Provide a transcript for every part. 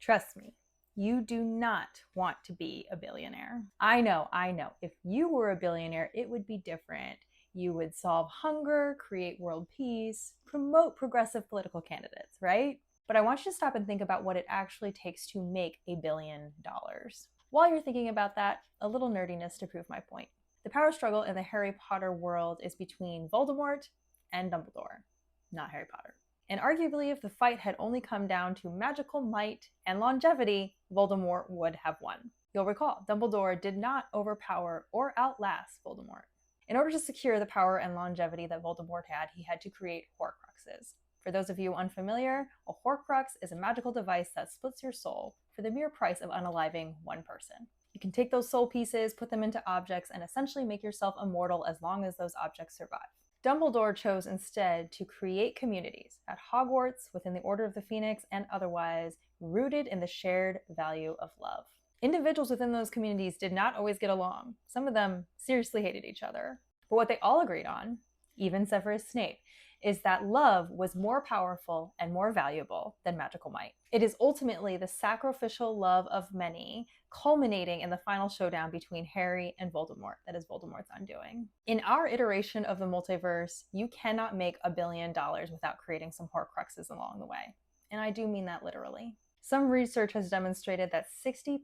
Trust me, you do not want to be a billionaire. I know. If you were a billionaire, it would be different. You would solve hunger, create world peace, promote progressive political candidates, right? But I want you to stop and think about what it actually takes to make $1 billion. While you're thinking about that, a little nerdiness to prove my point. The power struggle in the Harry Potter world is between Voldemort and Dumbledore, not Harry Potter. And arguably, if the fight had only come down to magical might and longevity, Voldemort would have won. You'll recall, Dumbledore did not overpower or outlast Voldemort. In order to secure the power and longevity that Voldemort had, he had to create Horcruxes. For those of you unfamiliar, a Horcrux is a magical device that splits your soul for the mere price of unaliving one person. You can take those soul pieces, put them into objects, and essentially make yourself immortal as long as those objects survive. Dumbledore chose instead to create communities at Hogwarts, within the Order of the Phoenix, and otherwise, rooted in the shared value of love. Individuals within those communities did not always get along. Some of them seriously hated each other. But what they all agreed on, even Severus Snape, is that love was more powerful and more valuable than magical might. It is ultimately the sacrificial love of many, culminating in the final showdown between Harry and Voldemort that is Voldemort's undoing. In our iteration of the multiverse, you cannot make $1 billion without creating some Horcruxes along the way. And I do mean that literally. Some research has demonstrated that 60%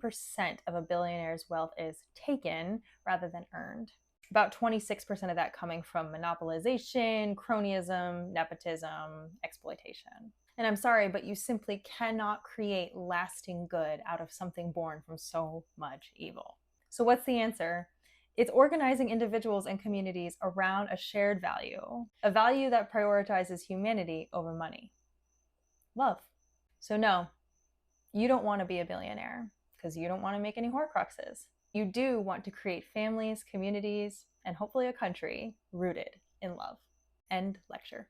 of a billionaire's wealth is taken rather than earned. About 26% of that coming from monopolization, cronyism, nepotism, exploitation. And I'm sorry, but you simply cannot create lasting good out of something born from so much evil. So what's the answer? It's organizing individuals and communities around a shared value, a value that prioritizes humanity over money. Love. So no, you don't want to be a billionaire because you don't want to make any Horcruxes. You do want to create families, communities, and hopefully a country rooted in love. End lecture.